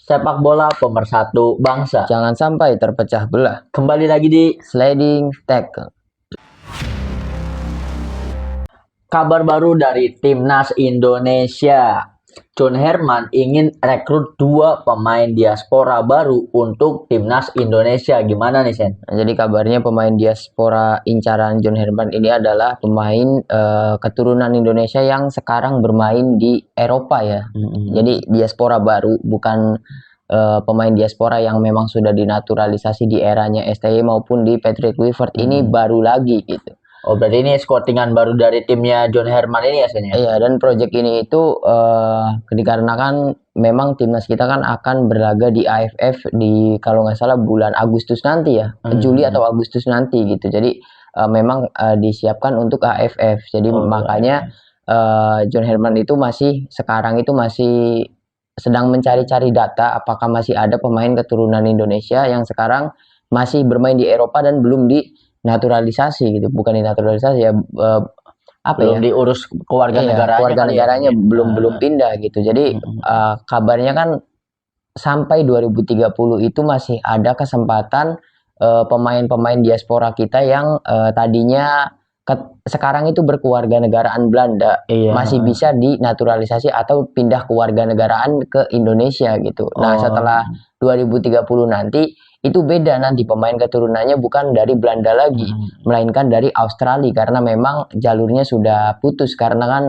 Sepak bola pemersatu bangsa. Jangan sampai terpecah belah. Kembali lagi di Sliding tackle. kabar baru dari Timnas Indonesia. John Herman ingin rekrut 2 pemain diaspora baru untuk Timnas Indonesia. Gimana nih, Sen? Nah, jadi kabarnya pemain diaspora incaran John Herman ini adalah pemain keturunan Indonesia yang sekarang bermain di Eropa ya. Jadi diaspora baru, bukan pemain diaspora yang memang sudah dinaturalisasi di eranya STY maupun di Patrick Kluivert. Ini baru lagi gitu. Oh, berarti ini scoutingan baru dari timnya John Herman ini ya, Sen? Iya, dan proyek ini itu dikarenakan memang timnas kita kan akan berlaga di AFF di kalau nggak salah bulan Agustus nanti ya, Juli atau Agustus nanti gitu. Jadi memang disiapkan untuk AFF. Jadi makanya John Herman itu sekarang itu masih sedang mencari-cari data apakah masih ada pemain keturunan Indonesia yang sekarang masih bermain di Eropa dan belum dinaturalisasi gitu. Bukan dinaturalisasi ya, belum diurus keluarga negaranya. Keluarga negaranya belum pindah gitu. Jadi kabarnya kan sampai 2030 itu masih ada kesempatan pemain-pemain diaspora kita yang tadinya sekarang itu berkeluarga negaraan Belanda masih bisa dinaturalisasi atau pindah keluarga negaraan ke Indonesia gitu. Nah, setelah 2030 nanti itu beda, nanti pemain keturunannya bukan dari Belanda lagi, melainkan dari Australia, karena memang jalurnya sudah putus. Karena kan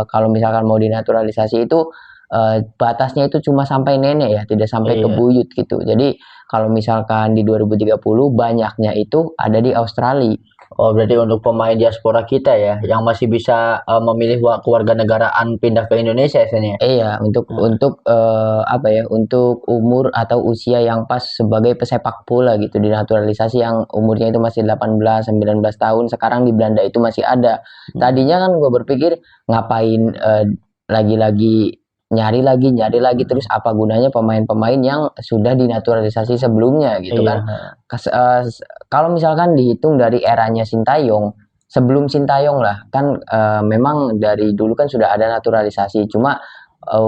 kalau misalkan mau dinaturalisasi itu batasnya itu cuma sampai nenek ya, tidak sampai ke buyut gitu. Jadi kalau misalkan di 2030 banyaknya itu ada di Australia. Oh, berarti untuk pemain diaspora kita ya, yang masih bisa memilih keluarga negaraan pindah ke Indonesia ya, Sen? Iya, untuk apa ya, untuk umur atau usia yang pas sebagai pesepak bola gitu, dinaturalisasi yang umurnya itu masih 18-19 tahun. Sekarang di Belanda itu masih ada. Tadinya kan gue berpikir ngapain lagi-lagi nyari lagi terus apa gunanya pemain-pemain yang sudah dinaturalisasi sebelumnya gitu kan. Kalau misalkan dihitung dari eranya Sintayong, sebelum Sintayong lah kan memang dari dulu kan sudah ada naturalisasi, cuma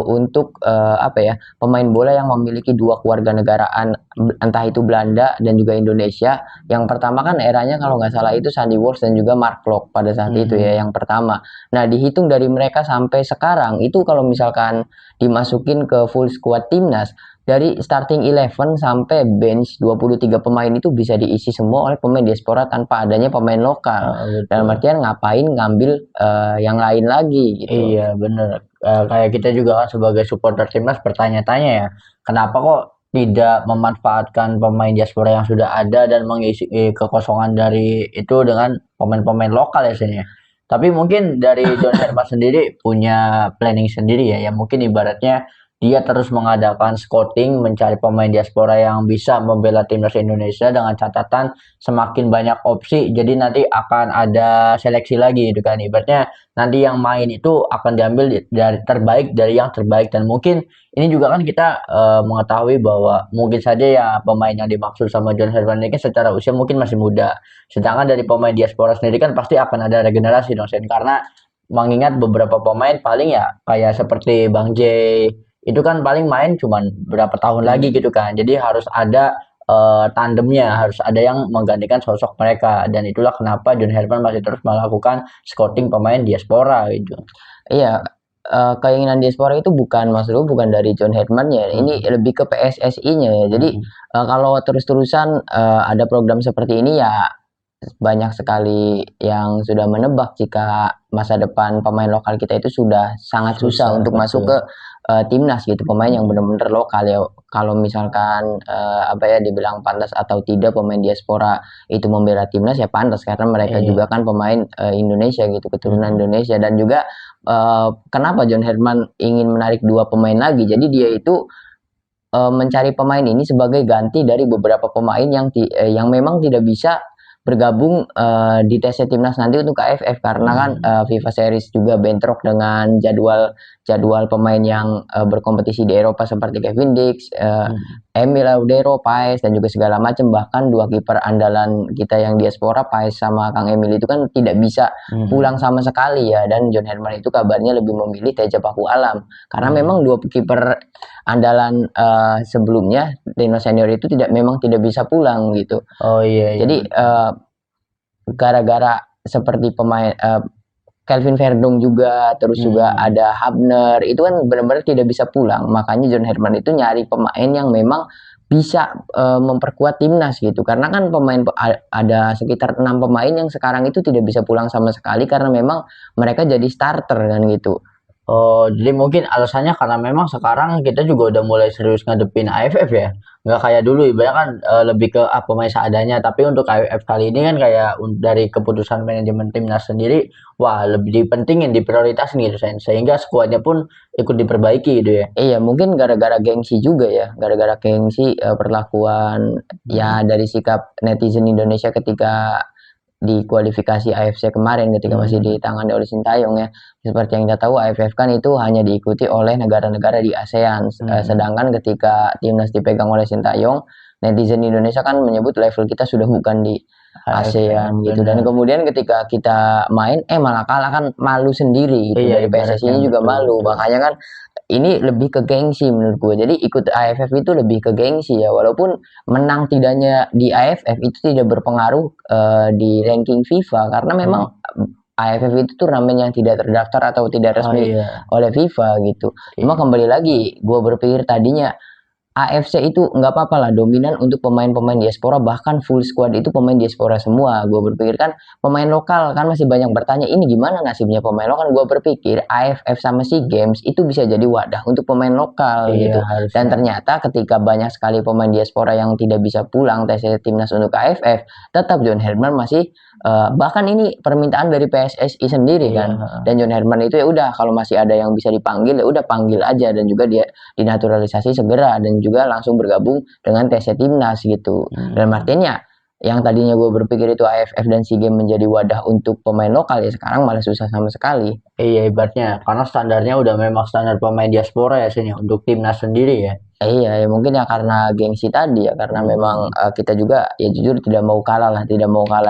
untuk apa ya, pemain bola yang memiliki 2 keluarga negaraan, entah itu Belanda dan juga Indonesia. Yang pertama kan eranya kalau nggak salah itu Sandy Walsh dan juga Mark Klok pada saat itu ya, yang pertama. Nah, dihitung dari mereka sampai sekarang itu kalau misalkan dimasukin ke full squad timnas, dari starting 11 sampai bench 23 pemain itu bisa diisi semua oleh pemain diaspora tanpa adanya pemain lokal. Dalam artian ngapain ngambil yang lain lagi gitu. Iya, bener. Kayak kita juga kan sebagai supporter timnas bertanya-tanya ya, kenapa kok tidak memanfaatkan pemain diaspora yang sudah ada dan mengisi kekosongan dari itu dengan pemain-pemain lokal ya, Sen? Tapi mungkin dari John Herman sendiri punya planning sendiri ya, yang mungkin ibaratnya dia terus mengadakan scouting, mencari pemain diaspora yang bisa membela timnas Indonesia dengan catatan semakin banyak opsi, jadi nanti akan ada seleksi lagi gitu kan. Ibaratnya nanti yang main itu akan diambil dari terbaik dari yang terbaik, dan mungkin ini juga kan kita mengetahui bahwa mungkin saja ya pemain yang dimaksud sama John Herman ini kan secara usia mungkin masih muda. Sedangkan dari pemain diaspora sendiri kan pasti akan ada regenerasi dong, Sen. Karena mengingat beberapa pemain paling ya kayak seperti Bang J itu kan paling main cuman berapa tahun lagi gitu kan. Jadi harus ada tandemnya, harus ada yang menggantikan sosok mereka, dan itulah kenapa John Herman masih terus melakukan scouting pemain diaspora gitu. Iya, keinginan diaspora itu bukan dari John Herman ya, ini lebih ke PSSI-nya ya. Jadi kalau terus-terusan ada program seperti ini ya, banyak sekali yang sudah menebak jika masa depan pemain lokal kita itu sudah sangat susah untuk masuk ke timnas gitu, pemain yang benar-benar lokal ya. Kalau misalkan apa ya, dibilang pantas atau tidak pemain diaspora itu membela timnas ya pantas, karena mereka juga kan pemain Indonesia gitu, keturunan Indonesia. Dan juga kenapa John Herman ingin menarik 2 pemain lagi, jadi dia itu mencari pemain ini sebagai ganti dari beberapa pemain yang memang tidak bisa bergabung di TC Timnas nanti untuk AFF, karena kan FIFA Series juga bentrok dengan jadwal jadwal pemain yang berkompetisi di Eropa seperti Kevin Dix, Emil Laudero, Paes dan juga segala macam. Bahkan dua kiper andalan kita yang diaspora, Paes sama Kang Emil itu kan tidak bisa pulang sama sekali ya, dan John Herman itu kabarnya lebih memilih Teja Paku Alam karena memang dua kiper andalan sebelumnya timnas senior itu memang tidak bisa pulang gitu. Oh iya. Jadi gara-gara seperti pemain Kelvin Verdong juga, terus juga ada Hubner, itu kan benar-benar tidak bisa pulang. Makanya John Herman itu nyari pemain yang memang bisa memperkuat timnas gitu. Karena kan ada sekitar 6 pemain yang sekarang itu tidak bisa pulang sama sekali karena memang mereka jadi starter kan gitu. Oh, jadi mungkin alasannya karena memang sekarang kita juga udah mulai serius ngadepin AFF ya. Nggak kayak dulu, ibaratnya kan lebih ke pemain seadanya. Tapi untuk AFF kali ini kan kayak dari keputusan manajemen timnas sendiri, wah lebih dipentingin, diprioritasin gitu, sehingga skuadnya pun ikut diperbaiki gitu ya. Iya, mungkin gara-gara gengsi juga ya, gara-gara gengsi perlakuan ya dari sikap netizen Indonesia ketika di kualifikasi AFC kemarin ketika masih ditangani oleh Sintayong ya. Seperti yang kita tahu AFF kan itu hanya diikuti oleh negara-negara di ASEAN. Sedangkan ketika timnas dipegang oleh Sintayong, netizen Indonesia kan menyebut level kita sudah bukan di ASEAN gitu. Dan kemudian ketika kita main malah kalah kan malu sendiri gitu. Dari PSSI-nya juga malu. Makanya kan ini lebih ke gengsi menurut gue. Jadi ikut AFF itu lebih ke gengsi ya. Walaupun menang tidaknya di AFF itu tidak berpengaruh di ranking FIFA karena memang AFF itu turnamen yang tidak terdaftar atau tidak resmi oleh FIFA gitu. Cuma kembali lagi, gue berpikir tadinya AFC itu nggak apa-apa lah dominan untuk pemain-pemain diaspora, bahkan full squad itu pemain diaspora semua. Gue berpikir kan pemain lokal kan masih banyak bertanya ini gimana nasibnya pemain lokal. Gue berpikir AFF sama SEA Games itu bisa jadi wadah untuk pemain lokal gitu. Harusnya. Dan ternyata ketika banyak sekali pemain diaspora yang tidak bisa pulang tes timnas untuk AFF, tetap John Herman masih bahkan ini permintaan dari PSSI sendiri kan. Dan John Herman itu ya udah kalau masih ada yang bisa dipanggil ya udah panggil aja, dan juga dia dinaturalisasi segera dan juga langsung bergabung dengan TC Timnas gitu. Dan artinya yang tadinya gue berpikir itu AFF dan SEA Games menjadi wadah untuk pemain lokal ya sekarang malah susah sama sekali. Iya, ibaratnya karena standarnya udah memang standar pemain diaspora ya sih untuk timnas sendiri ya. Iya ya mungkin ya karena gengsi tadi ya, karena memang kita juga ya jujur tidak mau kalah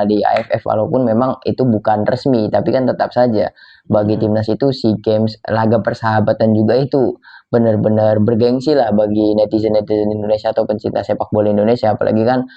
di AFF walaupun memang itu bukan resmi, tapi kan tetap saja bagi timnas itu SEA Games laga persahabatan juga itu benar-benar bergengsi lah bagi netizen-netizen Indonesia atau pencinta sepak bola Indonesia. Apalagi kan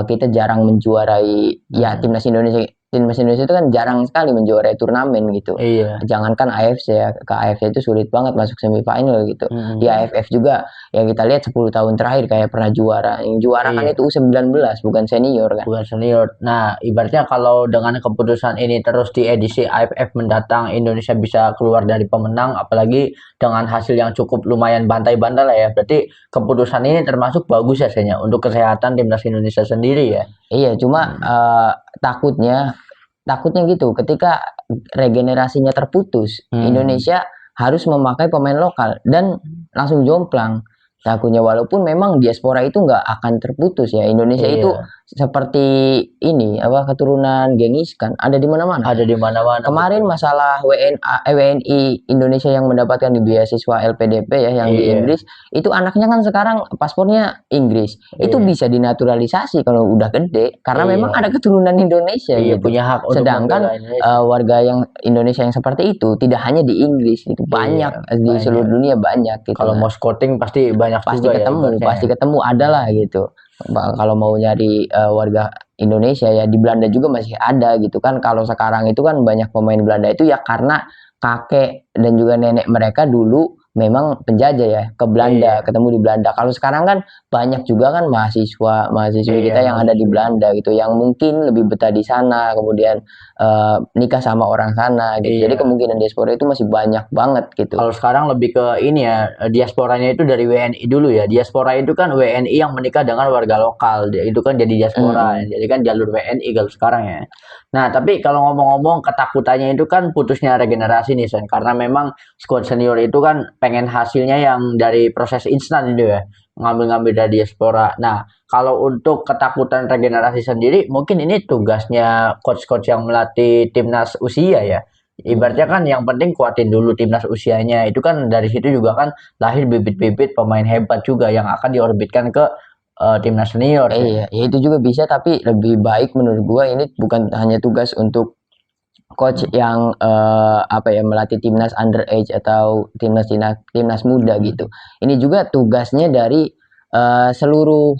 kita jarang menjuarai ya timnas Indonesia itu kan jarang sekali menjuarai turnamen gitu. Jangankan AFC ya, ke AFC itu sulit banget masuk semifinal gitu. Di AFF juga ya kita lihat 10 tahun terakhir kayak pernah juara. Yang juara kan itu U19 bukan senior kan. Bukan senior. Nah, ibaratnya kalau dengan keputusan ini terus di edisi AFF mendatang Indonesia bisa keluar dari pemenang, apalagi dengan hasil yang cukup lumayan bantai-bantai lah ya. Berarti keputusan ini termasuk bagus ya Senya untuk kesehatan timnas Indonesia sendiri ya. Iya, cuma takutnya gitu ketika regenerasinya terputus, Indonesia harus memakai pemain lokal dan langsung jomplang. Takutnya walaupun memang diaspora itu nggak akan terputus ya. Indonesia itu seperti ini keturunan Genghis kan ada di mana-mana. Ada di mana-mana. Kemarin masalah WNI Indonesia yang mendapatkan di beasiswa LPDP ya yang di Inggris, itu anaknya kan sekarang paspornya Inggris. Itu bisa dinaturalisasi kalau udah gede karena memang ada keturunan Indonesia gitu. Punya hak. Sedangkan warga yang Indonesia yang seperti itu tidak hanya di Inggris gitu, banyak di seluruh dunia banyak gitu. Kalau mau scouting pasti banyak pasti ketemu, pasti ketemu adalah gitu. Kalau mau nyari warga Indonesia ya di Belanda juga masih ada gitu kan. Kalau sekarang itu kan banyak pemain Belanda itu ya karena kakek dan juga nenek mereka dulu memang penjajah ya ke Belanda, ketemu di Belanda. Kalau sekarang kan banyak juga kan mahasiswi kita yang ada di Belanda gitu, yang mungkin lebih betah di sana, kemudian nikah sama orang sana gitu. Jadi kemungkinan diaspora itu masih banyak banget gitu. Kalau sekarang lebih ke ini ya, diasporanya itu dari WNI dulu ya. Diaspora itu kan WNI yang menikah dengan warga lokal, itu kan jadi diaspora. Jadi kan jalur WNI kalau sekarang ya. Nah, tapi kalau ngomong-ngomong ketakutannya itu kan putusnya regenerasi nih, Sen. Karena memang squad senior itu kan pengen hasilnya yang dari proses instan itu ya, ngambil-ngambil dari diaspora. Nah, kalau untuk ketakutan regenerasi sendiri, mungkin ini tugasnya coach-coach yang melatih timnas usia ya. Ibaratnya kan yang penting kuatin dulu timnas usianya. Itu kan dari situ juga kan lahir bibit-bibit pemain hebat juga yang akan diorbitkan ke timnas senior. Iya, ya itu juga bisa, tapi lebih baik menurut gua ini bukan hanya tugas untuk coach yang apa ya, melatih timnas underage atau timnas muda gitu. Ini juga tugasnya dari seluruh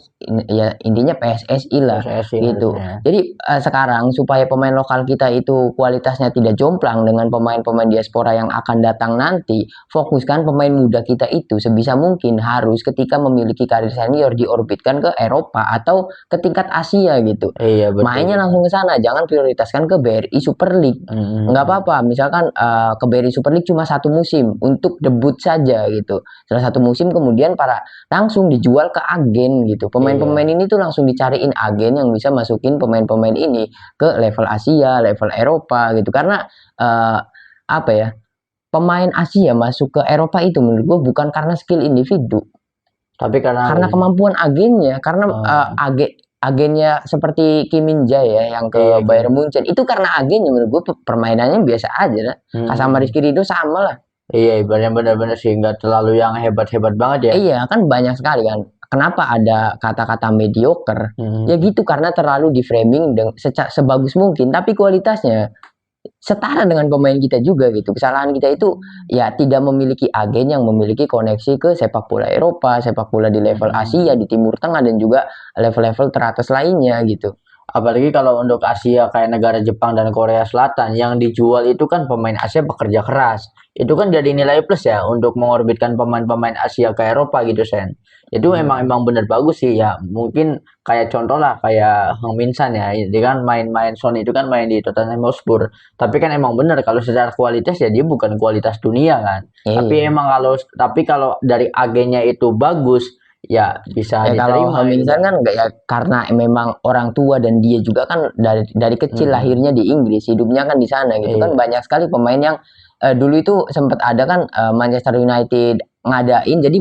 ya intinya PSSI lah PSSI gitu. harusnya. Jadi sekarang supaya pemain lokal kita itu kualitasnya tidak jomplang dengan pemain-pemain diaspora yang akan datang nanti, fokuskan pemain muda kita itu sebisa mungkin harus ketika memiliki karir senior diorbitkan ke Eropa atau ke tingkat Asia gitu. Iya betul. Mainnya langsung ke sana, jangan prioritaskan ke BRI Super League. Nggak apa-apa, misalkan ke BRI Super League cuma 1 musim untuk debut saja gitu. Setelah 1 musim kemudian langsung dijual ke agen gitu. Pemain-pemain ini tuh langsung dicariin agen yang bisa masukin pemain-pemain ini ke level Asia, level Eropa gitu. Karena apa ya, pemain Asia masuk ke Eropa itu menurut gue bukan karena skill individu, Tapi karena kemampuan agennya, karena agennya seperti Kim Min Jae ya yang ke Bayern Munchen itu karena agennya menurut gue permainannya biasa aja lah. Sama Rizky Ridho sama lah. Iya, ibaratnya benar-benar sih nggak terlalu yang hebat-hebat banget ya. Iya, kan banyak sekali kan. Kenapa ada kata-kata mediocre? Ya gitu, karena terlalu di framing sebagus mungkin, tapi kualitasnya setara dengan pemain kita juga gitu. Kesalahan kita itu ya tidak memiliki agen yang memiliki koneksi ke sepak bola Eropa, sepak bola di level Asia, di Timur Tengah dan juga level-level teratas lainnya gitu. Apalagi kalau untuk Asia kayak negara Jepang dan Korea Selatan yang dijual itu kan pemain Asia bekerja keras. Itu kan jadi nilai plus ya untuk mengorbitkan pemain-pemain Asia ke Eropa gitu Sen. Itu emang bener bagus sih ya. Mungkin kayak contoh lah kayak Hang Min San ya. Dia kan main-main Son itu kan main di Tottenham Hotspur. Tapi kan emang bener kalau secara kualitas ya dia bukan kualitas dunia kan. Tapi kalau dari agennya itu bagus ya bisa kalau diterima. Hamilton kan enggak ya, karena memang orang tua dan dia juga kan dari kecil lahirnya di Inggris, hidupnya kan di sana gitu kan. Banyak sekali pemain yang dulu itu sempat ada kan Manchester United ngadain, jadi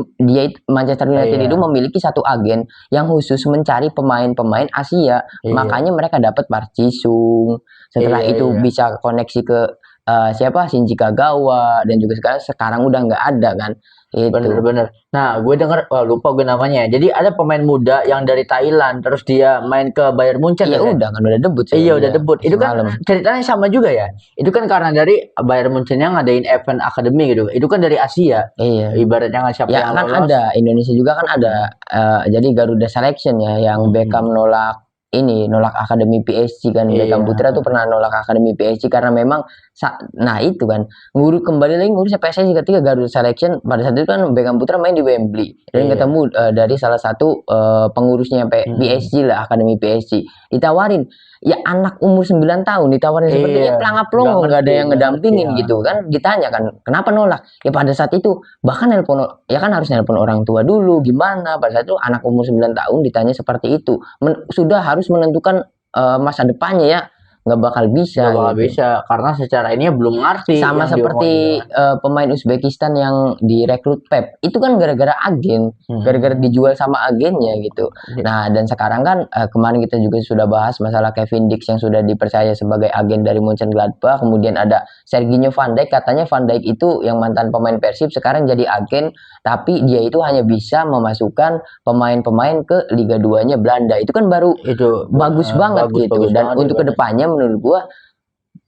Manchester United itu memiliki satu agen yang khusus mencari pemain-pemain Asia. Makanya mereka dapat Park Ji-sung, setelah itu bisa koneksi ke siapa Shinji Kagawa, dan juga sekarang udah nggak ada kan. Bener-bener. Nah, gue denger, lupa gue namanya. Jadi ada pemain muda yang dari Thailand, terus dia main ke Bayern Munchen. Iya udah kan, udah debut. Iya udah debut. Itu kan ceritanya sama juga ya. Itu kan karena dari Bayern Munchen yang ngadain event akademi gitu. Itu kan dari Asia. Iya. Ibaratnya nggak siapa yang kan lolos. ada Indonesia juga kan ada. Jadi Garuda Selection ya, yang Beckham nolak akademi PSG kan. Beckham Putra tuh pernah nolak akademi PSG karena memang nah itu kan kembali lagi ngurus PSSI ketika Garuda Selection pada saat itu kan Beckham Putra main di Wembley dan ketemu dari salah satu pengurusnya PSG lah, akademi PSG, ditawarin ya anak umur 9 tahun ditawarin seperti itu, pelangap-pelongo, nggak ada yang ngedampingin gitu kan. Ditanya kan kenapa nolak, ya pada saat itu bahkan harus nelpon orang tua dulu gimana. Pada saat itu anak umur 9 tahun ditanya seperti itu, sudah harus menentukan masa depannya ya, nggak bakal bisa karena secara ini belum ngerti. Sama seperti pemain Uzbekistan yang direkrut Pep itu kan gara-gara agen, gara-gara dijual sama agennya gitu. Nah dan sekarang kan kemarin kita juga sudah bahas masalah Kevin Dix yang sudah dipercaya sebagai agen dari Mönchengladbach. Kemudian ada Serginho Van Dijk, katanya Van Dijk itu yang mantan pemain Persib sekarang jadi agen, tapi dia itu hanya bisa memasukkan pemain-pemain ke Liga 2-nya Belanda. Itu kan baru bagus banget gitu. Dan untuk kedepannya menurut gua,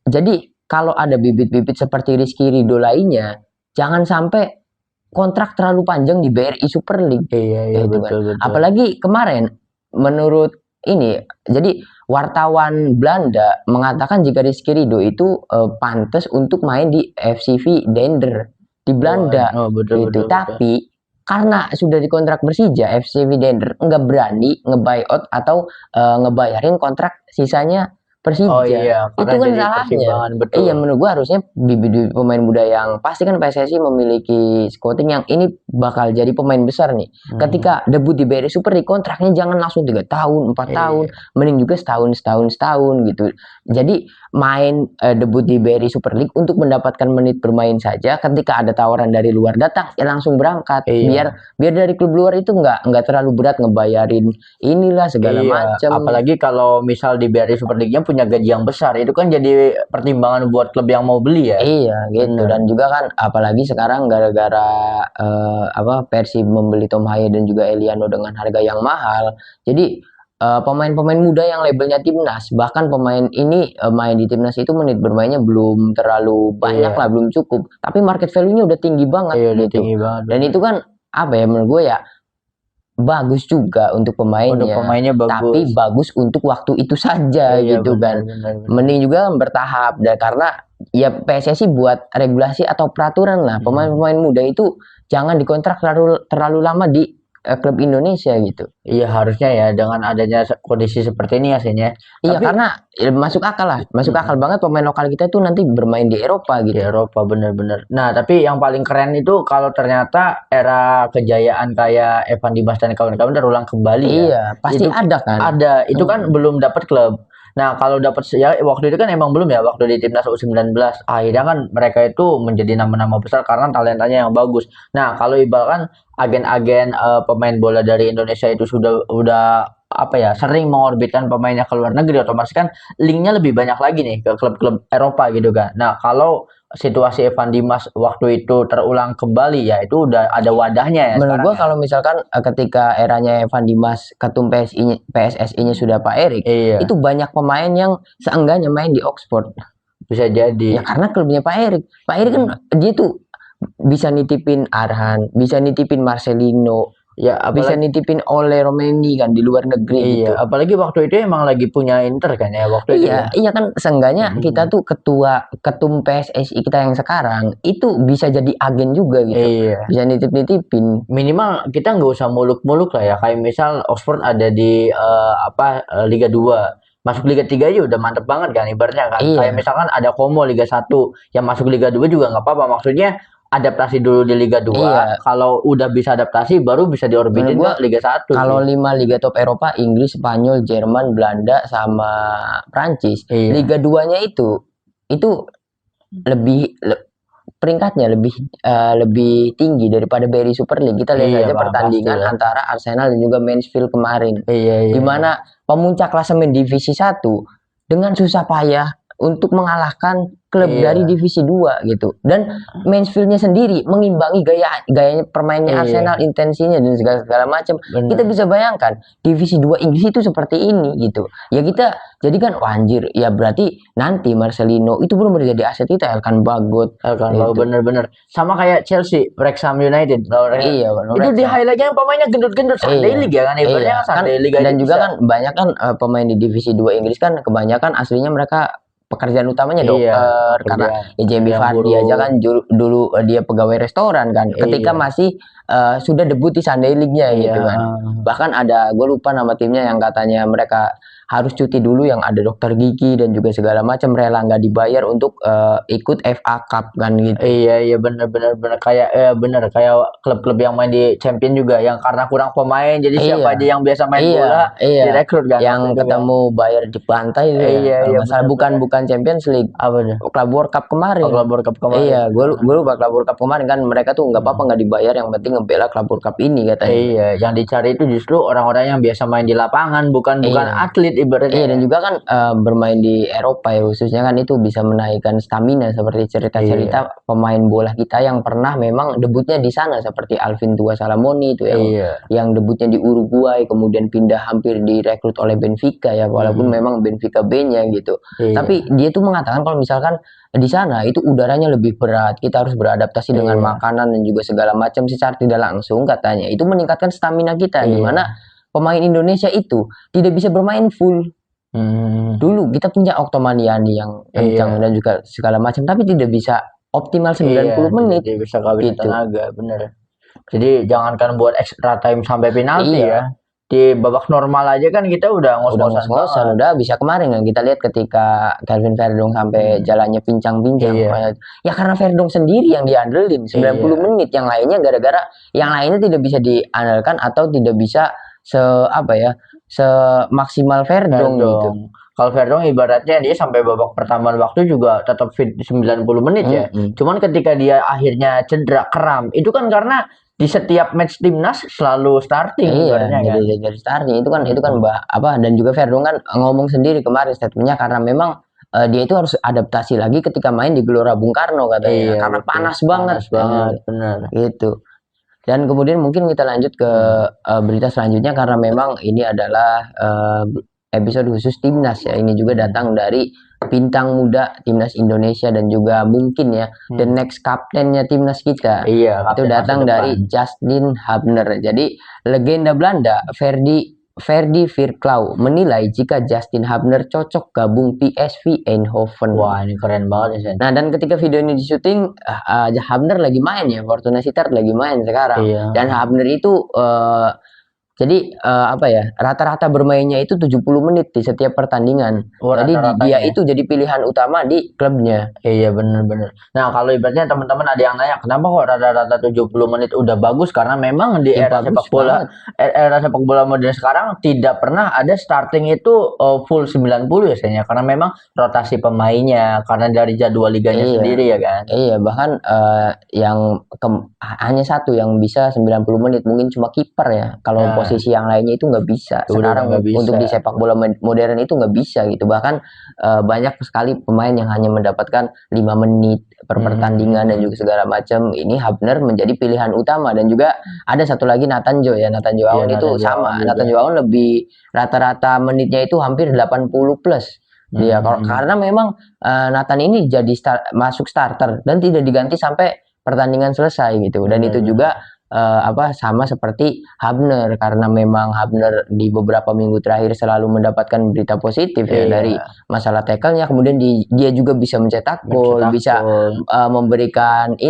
jadi kalau ada bibit-bibit seperti Rizky Ridho lainnya, jangan sampai kontrak terlalu panjang di BRI Super League. Iya, gitu betul. Apalagi kemarin menurut ini, jadi wartawan Belanda mengatakan jika Rizky Ridho itu pantas untuk main di FCV Dender di Belanda. Betul. Tapi karena sudah dikontrak Persija, FCV Dender nggak berani nge-buyout atau ngebayarin kontrak sisanya Persija. Itu kan salahnya. Iya, menurut gua harusnya bibit pemain muda yang pasti kan PSSI memiliki scouting yang ini bakal jadi pemain besar nih. Ketika debut di BRI Super League, kontraknya jangan langsung 3 tahun, 4 tahun, mending juga setahun gitu. Jadi debut di BRI Super League untuk mendapatkan menit bermain saja. Ketika ada tawaran dari luar datang, ya langsung berangkat. Iya. Biar dari klub luar itu nggak terlalu berat ngebayarin inilah segala Iya, macam. apalagi kalau misal di BRI Super League-nya punya gaji yang besar, itu kan jadi pertimbangan buat klub yang mau beli ya. Iya gitu. Bener. Dan juga kan apalagi sekarang gara-gara Persib membeli Tom Haye dan juga Eliano dengan harga yang mahal. Jadi pemain-pemain muda yang labelnya timnas, bahkan pemain ini main di timnas itu menit bermainnya belum terlalu banyak Iya. lah, belum cukup. Tapi market value-nya udah tinggi banget Iya, udah gitu. tinggi banget. Dan itu kan apa ya, menurut gue ya bagus juga untuk Untuk pemainnya, pemainnya tapi bagus. bagus untuk waktu itu saja Iya, gitu kan. benar. Mending juga bertahap, dan karena ya PSSI buat regulasi atau peraturan lah, pemain-pemain muda itu jangan dikontrak terlalu lama di klub Indonesia gitu. Iya, harusnya ya dengan adanya kondisi seperti ini aslinya. Iya, Tapi karena masuk akal banget pemain lokal kita itu nanti bermain di Eropa di gitu. Eropa bener-bener. Nah, tapi yang paling keren itu kalau ternyata era kejayaan kayak Evan Dimas dan kawan-kawan terulang kembali ya. Iya, pasti Itu ada kan. ada, itu kan belum dapat klub. Nah, kalau dapat ya waktu itu kan emang belum ya, waktu di timnas U19. Akhirnya kan mereka itu menjadi nama-nama besar karena talentanya yang bagus. Nah, kalau ibaratkan agen-agen pemain bola dari Indonesia itu udah apa ya, sering mengorbitkan pemainnya ke luar negeri, otomatis kan linknya lebih banyak lagi nih ke klub-klub Eropa gitu kan. Nah, kalau situasi Evan Dimas waktu itu terulang kembali ya itu udah ada wadahnya ya Menurut sekarang gua ya. kalau misalkan ketika eranya Evan Dimas ketum PSSI-nya sudah Pak Erik, Iya, itu banyak pemain yang seenggaknya main di Oxford. bisa jadi. Ya karena klubnya Pak Erik. Pak Erik kan dia tuh bisa nitipin Arhan, bisa nitipin Marcelino, Ya, bisa apalagi nitipin Ole Romeni kan di luar negeri gitu. iya, apalagi waktu itu emang lagi punya Inter kan ya waktu itu ya. Iya kan seenggaknya kita tuh ketum PSSI kita yang sekarang itu bisa jadi agen juga gitu. Iya. Bisa nitip-nitipin. Minimal kita nggak usah muluk-muluk lah ya. Kayak misal Oxford ada di Liga 2. Masuk Liga 3 aja udah mantep banget kan ibaratnya kan. Iya. Kayak misalkan ada Como Liga 1 yang masuk Liga 2 juga nggak apa-apa. Maksudnya adaptasi dulu di Liga 2. Iya. Kalau udah bisa adaptasi baru bisa diorbitin Menurut gua, ke Liga 1 kalau sih. 5 liga top Eropa, Inggris, Spanyol, Jerman, Belanda sama Prancis, Iya. Liga 2-nya itu lebih peringkatnya lebih tinggi daripada BRI Super League. Kita lihat Iya, saja Pak, pertandingan pastilah. antara Arsenal dan juga Mansfield kemarin. Iya. Di mana pemuncak klasemen divisi 1 dengan susah payah untuk mengalahkan klub Iya. dari divisi 2 gitu. Dan Mansfield-nya sendiri mengimbangi gaya permainnya Iya. Arsenal, intensinya dan segala macam. Bener. Kita bisa bayangkan divisi 2 Inggris itu seperti ini gitu. Ya kita jadikan anjir, ya berarti nanti Marcelino itu belum menjadi aset kita, Elkan Bagot. Kan gitu. bener-bener sama kayak Chelsea, Wrexham United. Iya, itu di highlightnya pemainnya gendut-gendut Sunday League ya kan ibaratnya kan Sunday League aja dan juga bisa. kan banyak kan pemain di divisi 2 Inggris kan kebanyakan aslinya mereka pekerjaan utamanya dokter, karena ya Jamie Vardy aja kan dulu dia pegawai restoran kan, ketika masih sudah debut di Sunday League-nya gitu kan. Bahkan ada, gue lupa nama timnya yang katanya mereka harus cuti dulu, yang ada dokter gigi dan juga segala macam, rela nggak dibayar untuk ikut FA Cup kan gitu. Iya bener kayak bener kayak klub-klub yang main di Champion juga yang karena kurang pemain jadi siapa aja yang biasa main bola direkrut kan. Yang ketemu bayar di pantai itu masalah bukan Champions League, apa tuh? Club World Cup kemarin. Club World Cup kemarin. Iya, gue lupa Club World Cup kemarin kan, mereka tuh nggak apa-apa nggak dibayar, yang penting ngebela Club World Cup ini katanya. Iya, yang dicari itu justru orang-orang yang biasa main di lapangan, bukan atlet ibaratnya. Iya, dan juga kan bermain di Eropa ya khususnya kan itu bisa menaikkan stamina, seperti cerita-cerita pemain bola kita yang pernah memang debutnya di sana, seperti Alvin Tua Salamoni itu yang debutnya di Uruguay kemudian pindah hampir direkrut oleh Benfica ya, walaupun memang Benfica B-nya gitu. Tapi dia tuh mengatakan kalau misalkan di sana itu udaranya lebih berat, kita harus beradaptasi dengan makanan dan juga segala macam secara tidak langsung, katanya itu meningkatkan stamina kita, di mana pemain Indonesia itu tidak bisa bermain full. Dulu kita punya Oktomaniani yang kencang dan juga segala macam, tapi tidak bisa optimal 90 menit. Tidak bisa kehabisan tenaga, bener. Jadi jangankan buat extra time sampai penalti ya. Di babak normal aja kan kita udah ngos-ngosan, udah bisa kemarin kan kita lihat ketika Calvin Verdong sampai jalannya pincang-pincang. Ya karena Verdong sendiri yang diandelin 90 menit, yang lainnya gara-gara yang lainnya tidak bisa diandalkan atau tidak bisa semaksimal Verdong gitu. Kalau Vertonghen ibaratnya dia sampai babak pertambahan waktu juga tetap fit 90 menit ya. Cuman ketika dia akhirnya cedera kram, itu kan karena di setiap match timnas selalu starting ibaratnya kan. Jadi starting itu kan dan juga Vertonghen kan ngomong sendiri kemarin statementnya karena memang dia itu harus adaptasi lagi ketika main di Gelora Bung Karno katanya karena betul. panas banget benar. gitu. Dan kemudian mungkin kita lanjut ke berita selanjutnya karena memang ini adalah episode khusus timnas ya. Ini juga datang dari bintang muda timnas Indonesia dan juga mungkin ya the next kaptennya timnas kita. Itu datang dari Justin Hubner. Jadi legenda Belanda Ferdy Virklau menilai jika Justin Hubner cocok gabung PSV Eindhoven. Wah, ini keren banget ya. Nah, dan ketika video ini syuting, Hubner lagi main ya, Fortuna Sittard lagi main sekarang. Dan Hubner itu jadi rata-rata bermainnya itu 70 menit di setiap pertandingan. Jadi dia itu jadi pilihan utama di klubnya. Iya benar-benar. Nah kalau ibaratnya teman-teman ada yang nanya kenapa kok rata-rata 70 menit udah bagus, karena memang di era sepak bola modern sekarang tidak pernah ada starting itu full 90 ya sayangnya, karena memang rotasi pemainnya karena dari jadwal liganya sendiri ya kan. Iya, bahkan hanya satu yang bisa 90 menit mungkin cuma kiper ya. Kalau posisi yang lainnya itu nggak bisa. Sekarang untuk di sepak bola modern itu nggak bisa gitu. Bahkan banyak sekali pemain yang hanya mendapatkan 5 menit per pertandingan dan juga segala macam. Ini Hubner menjadi pilihan utama. Dan juga ada satu lagi Nathan Joe ya. Nathan Joe Aoun itu sama. Nathan Joe Aoun lebih rata-rata menitnya itu hampir 80 plus. Dia karena memang Nathan ini jadi masuk starter dan tidak diganti sampai pertandingan selesai gitu. Dan itu juga sama seperti Hubner, karena memang Hubner di beberapa minggu terakhir selalu mendapatkan berita positif ya dari masalah tackle-nya, kemudian dia juga bisa mencetak gol, bisa memberikan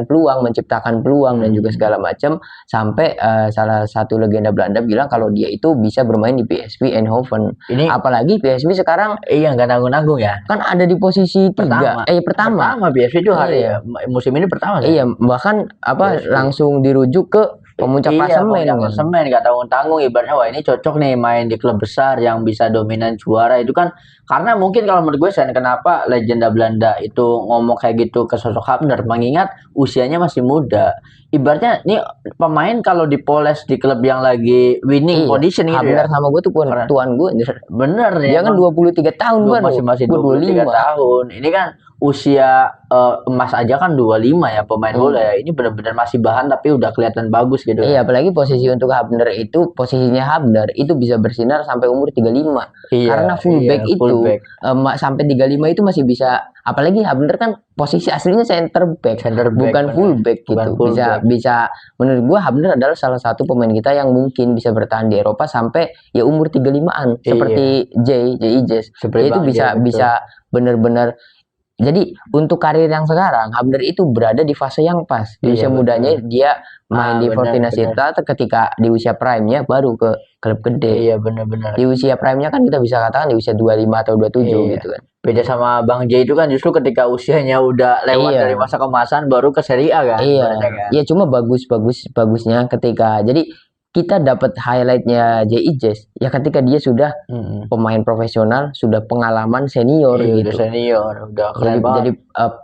peluang, menciptakan peluang dan juga segala macam, sampai salah satu legenda Belanda bilang kalau dia itu bisa bermain di PSV Eindhoven. Apalagi PSV sekarang nggak nanggung-nanggung ya. Kan ada di posisi pertama PSV itu musim ini pertama. Iya, bahkan langsung dirujuk ke pemuncak klasemen. Nggak tanggung-tanggung, ibaratnya wah ini cocok nih main di klub besar yang bisa dominan juara. Itu kan karena mungkin kalau menurut gue kenapa legenda Belanda itu ngomong kayak gitu ke sosok Hubner, mengingat usianya masih muda. Ibaratnya nih pemain kalau dipoles di klub yang lagi winning position gitu Hubner sama gue tuh tuan gue. Bener ya. Dia kan 23 tahun baru. Masih 23 tahun. Ini kan usia emas aja kan 25 ya pemain bola ya. Ini benar-benar masih bahan tapi udah kelihatan bagus gitu. Iya, apalagi posisi untuk Hubner itu, posisinya Hubner itu bisa bersinar sampai umur 35. Karena fullback sampai 35 itu masih bisa, apalagi Hubner kan posisi aslinya center back bukan fullback gitu. Bisa menurut gua Hubner adalah salah satu pemain kita yang mungkin bisa bertahan di Eropa sampai ya umur 35-an seperti J.I.J. Dia itu bisa benar-benar. Jadi untuk karir yang sekarang Hubner itu berada di fase yang pas. Di usia mudanya dia main di Fortuna Sittard, ketika di usia prime-nya baru ke klub gede. Iya benar-benar. Di usia prime-nya kan kita bisa katakan di usia 25 atau 27 gitu kan. Beda sama Bang J itu kan justru ketika usianya udah lewat dari masa kemasan baru ke Serie A kan. Iya, cuma bagusnya ketika jadi kita dapat highlightnya J.I.J. ya ketika dia sudah pemain profesional, sudah pengalaman senior gitu. Udah senior, udah keren banget. Jadi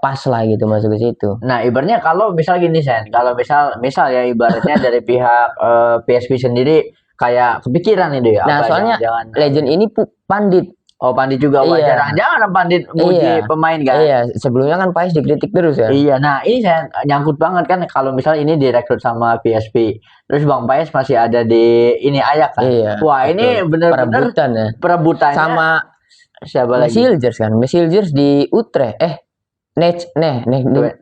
pas lah gitu masuk ke situ. Nah, ibaratnya kalau misal gini kalau misal ya ibaratnya dari pihak PSV sendiri kayak kepikiran itu ya. Nah, soalnya legend ini pandit. Oh, pandit juga wajar. Jangan pandit muji pemain kan. Iya, sebelumnya kan Pais dikritik terus ya. Iya, nah ini saya nyangkut banget kan kalau misal ini direkrut sama PSV. Terus Bang Pais masih ada di ini Ajax kan. Iya, wah, ini benar-benar perebutannya sama siapa lagi? Mesilgers di Utrecht. Nijmegen.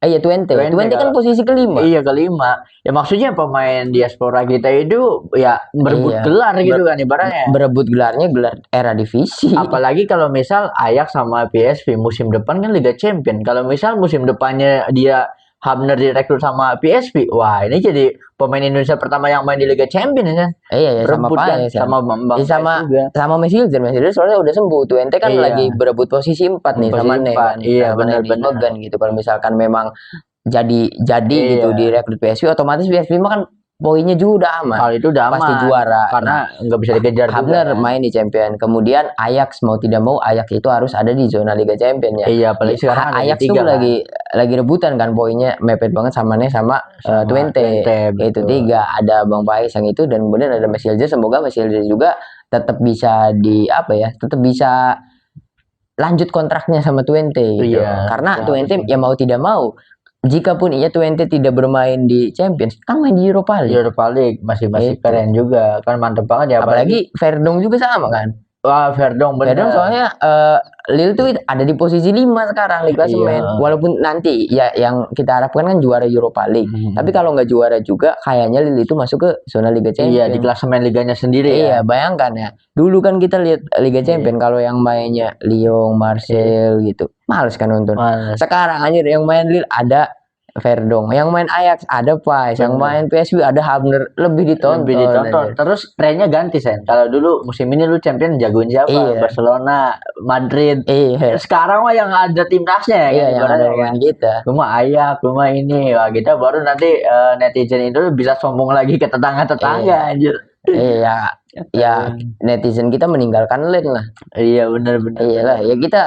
Iya, Twente kan posisi kelima. Iya, kelima. Ya maksudnya pemain diaspora kita itu ya berebut gelar gitu kan ibaratnya. Berebut gelarnya gelar era divisi. Apalagi kalau misal Ajax sama PSV musim depan kan Liga Champion. Kalau misal musim depannya dia Hubner direkrut sama PSV, wah ini jadi pemain Indonesia pertama yang main di Liga Champion ya. Iya, sama Pais kan. Sama Mesilgers soalnya udah sembuh. Twente kan lagi berebut posisi 4 nih sama Nen. Iya, benar-benar gitu. Kalau misalkan memang jadi gitu direkrut PSV, otomatis PSV mah kan poinnya juga udah aman. Kalau itu udah aman. Pasti juara. Karena nggak bisa dikejar juga. Hamner main di Champion. Kemudian Ajax mau tidak mau Ajax itu harus ada di zona Liga Champion ya. Iya, apalagi sekarang ada Ajax di 3 tuh kan. lagi rebutan kan poinnya mepet banget sama Twente. Itu 3 ada Bang Pais yang itu dan kemudian ada Mesilje. Semoga Mesilje juga tetap bisa tetap bisa lanjut kontraknya sama Twente gitu. Iya, Karena Twente ya mau tidak mau jika pun Twente tidak bermain di Champions kan main di Europa League. Europa League masih Gitu. keren juga kan, mantep banget ya. Apalagi Verdong juga sama kan. Wah, Verdong bener. Verdong soalnya Lille tuh ada di posisi 5 sekarang di klasemen. Iya. Walaupun nanti ya yang kita harapkan kan juara Europa League. Tapi kalau nggak juara juga kayaknya Lille itu masuk ke zona Liga Champions. Iya, di klasemen liganya sendiri ya. Iya, bayangkan ya. Dulu kan kita lihat Liga Champions kalau yang mainnya Lyon, Marseille gitu. Males kan nonton. Males. Sekarang anjir yang main Lille ada Verdong, yang main Ajax ada Pais, yang main PSV ada Hamner, lebih ditonton. Terus trennya ganti Sen. Kalau dulu musim ini lu champion jagoin siapa? Iya. Barcelona, Madrid. Iya. Sekarang mah yang ada timnasnya ya. Iya, yang ada kan? pemain kita. Cuma Ajax, cuma ini. Wah, kita baru nanti netizen itu bisa sombong lagi ke tetangga-tetangga anjir. Iya, ya netizen kita meninggalkan Lille lah. Iya, benar-benar. Iyalah, ya kita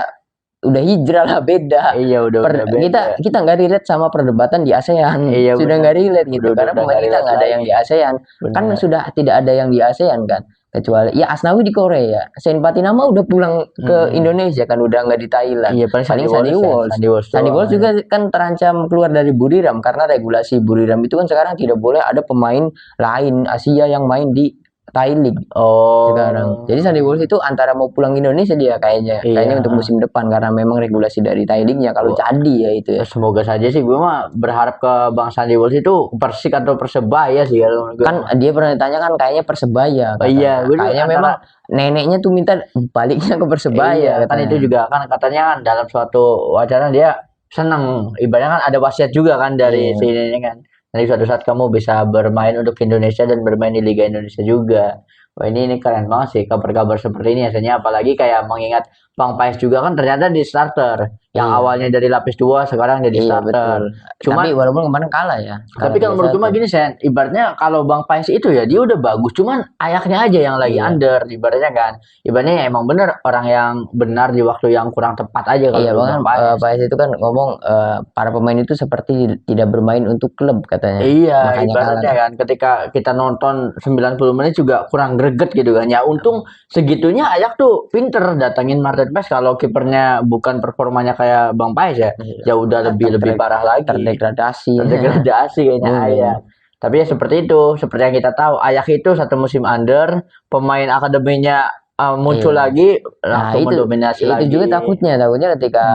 udah hijrah lah, beda. Iya, udah beda. Kita nggak relate sama perdebatan di ASEAN. Iya, sudah nggak relate gitu karena pemain kita nggak ada yang di ASEAN. Kan sudah tidak ada yang di ASEAN kan. Kecuali ya Asnawi di Korea, Saint Patinama udah pulang ke Indonesia kan, udah nggak di Thailand. Iya, paling Sandy Walsh. Sandy Walsh juga kan terancam keluar dari Buriram karena regulasi Buriram itu kan sekarang tidak boleh ada pemain lain Asia yang main di Thai League sekarang. Jadi Sandy Walsh itu antara mau pulang Indonesia dia kayaknya untuk musim depan karena memang regulasi dari Thai League-nya kalau jadi ya itu ya. Semoga saja sih, gue mah berharap ke Bang Sandy Walsh itu Persik atau Persebaya sih kalau kan dia pernah ditanya kan kayaknya Persebaya. Iya, kayaknya memang neneknya tuh minta baliknya ke Persebaya. Kan itu juga kan katanya kan dalam suatu wacana dia senang, ibaratnya kan ada wasiat juga kan dari sini kan. Nanti suatu saat kamu bisa bermain untuk Indonesia dan bermain di Liga Indonesia juga. Wah, ini keren banget sih kabar-kabar seperti ini biasanya, apalagi kayak mengingat Bang Pais juga kan ternyata di starter. Yang awalnya dari lapis 2 sekarang jadi starter. Cuma tapi walaupun kemarin kalah ya. Tapi kalau menurut gue mah gini Sen, ibaratnya kalau Bang Pais itu ya dia udah bagus, cuman ayaknya aja yang lagi under ibaratnya kan. Ibaratnya emang bener orang yang benar di waktu yang kurang tepat aja kalau Bang Pais itu kan ngomong para pemain itu seperti tidak bermain untuk klub katanya. Iya, ibaratnya kan ketika kita nonton 90 menit juga kurang greget gitu kan. Ya untung segitunya Ayak tuh pinter datangin Martin Paes, kalau kipernya bukan performanya kayak Bang Pais ya udah lebih parah lagi. Terdegradasi kayaknya Ayak. Tapi ya seperti itu, seperti yang kita tahu Ayak itu satu musim under, pemain akademinya muncul lagi langsung mendominasi lagi. Itu juga takutnya ketika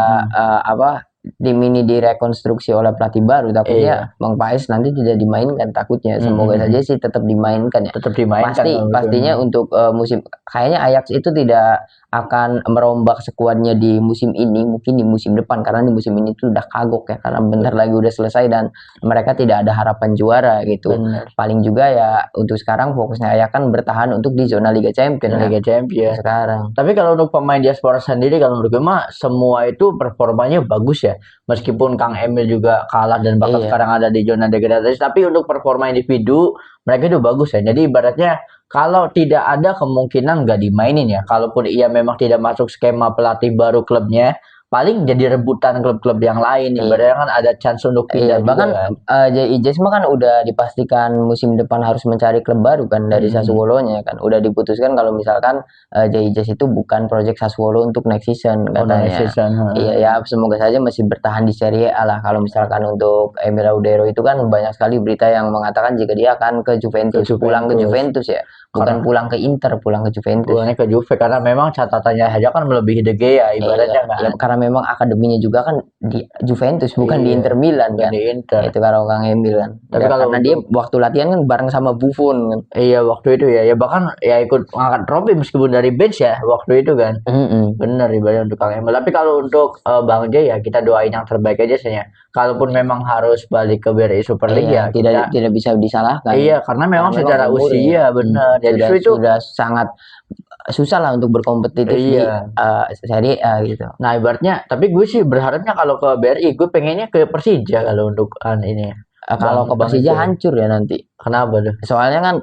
tim ini direkonstruksi oleh pelatih baru, takutnya Bang Pais nanti tidak dimainkan, takutnya. Semoga saja sih tetap dimainkan ya. Tetap dimainkan. Pastinya untuk musim kayaknya Ajax itu tidak akan merombak skuadnya di musim ini, mungkin di musim depan karena di musim ini tuh udah kagok ya karena bentar lagi udah selesai dan mereka tidak ada harapan juara gitu. Paling juga ya untuk sekarang fokusnya Ajax kan bertahan untuk di zona Liga Champions. Sekarang. Tapi kalau untuk pemain diaspora sendiri kalau menurut gue mah semua itu performanya bagus ya. Meskipun Kang Emil juga kalah dan bahkan sekarang ada di zona degradasi, tapi untuk performa individu mereka itu bagus ya. Jadi ibaratnya kalau tidak ada kemungkinan nggak dimainin ya. Kalaupun ia memang tidak masuk skema pelatih baru klubnya, paling jadi rebutan klub-klub yang lain. Ibaratnya kan ada chance untuk pindah bahkan J.I.J mah kan udah dipastikan musim depan harus mencari klub baru kan dari Sassuolo-nya kan. Udah diputuskan kalau misalkan J.I.J itu bukan project Sassuolo untuk next season katanya. Iya ya, semoga saja masih bertahan di Serie A lah. Kalau misalkan untuk Emil Laudero itu kan banyak sekali berita yang mengatakan jika dia akan ke Juventus. Pulang ke Juventus ya. Bukan pulang ke Inter, pulang ke Juventus. Pulangnya ke Juve karena memang catatannya aja kan melebihi De Gea ibaratnya kan. Ya, karena memang akademinya juga kan di Juventus bukan di Inter Milan kan. Di Inter. Itu kalau Kang Emil kan. Tapi karena dia waktu latihan kan bareng sama Buffon kan. Iya waktu itu ya bahkan ya ikut mengangkat trofi meskipun dari bench ya waktu itu kan. Bener ibaratnya untuk Kang Emil. Tapi kalau untuk Bang J ya kita doain yang terbaik aja sih ya. Kalaupun memang harus balik ke BRI Super League ya tidak bisa disalahkan. Iya karena memang secara usia benar. Jadi sudah sangat susah lah untuk berkompetitif di Serie A gitu. Nah ibaratnya, tapi gue sih berharapnya kalau ke BRI, gue pengennya ke Persija kalau untuk ini. kalau ke Bang Persija J. hancur ya nanti. Kenapa tuh? Soalnya kan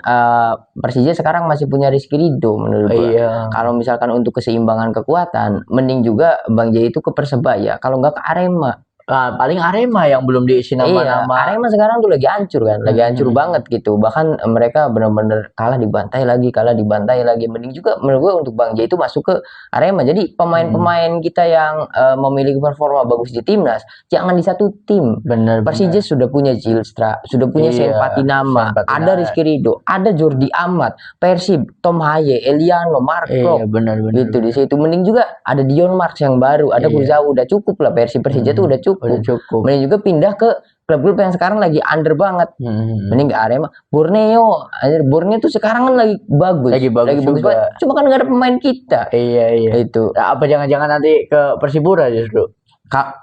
Persija sekarang masih punya Rizky Ridho menurut gua. Iya. Kalau misalkan untuk keseimbangan kekuatan, mending juga Bang J itu ke Persebaya, kalau nggak ke Arema. Paling Arema yang belum diisi Iya, nama-nama. Arema sekarang tuh lagi hancur kan, lagi hancur banget gitu. Bahkan mereka benar-benar kalah dibantai lagi, kalah dibantai lagi. Mending juga menurut gua untuk Bang J itu masuk ke Arema. Jadi pemain-pemain kita yang memiliki performa bagus di timnas, jangan di satu tim. Bener. Persija sudah punya Zylstra, sudah punya Iya, Sen Patinama, Sen Patinama. ada Rizky Ridho, ada Jordi Amat, Persib, Tom Haye, Eliano, Mark Iya, Klok, bener. gitu di situ. Mending juga ada Dion Marks yang baru, ada Iya. Kurzawa, udah cukup lah. Persija tuh udah cukup. Udah cukup. Mending juga pindah ke klub-klub yang sekarang lagi under banget. Mending ke Arema. Borneo, Borneo tuh sekarang kan lagi bagus. Lagi bagus juga. banget. Cuma kan nggak ada pemain kita. Iya. Itu. Nah, apa jangan-jangan nanti ke Persipura justru?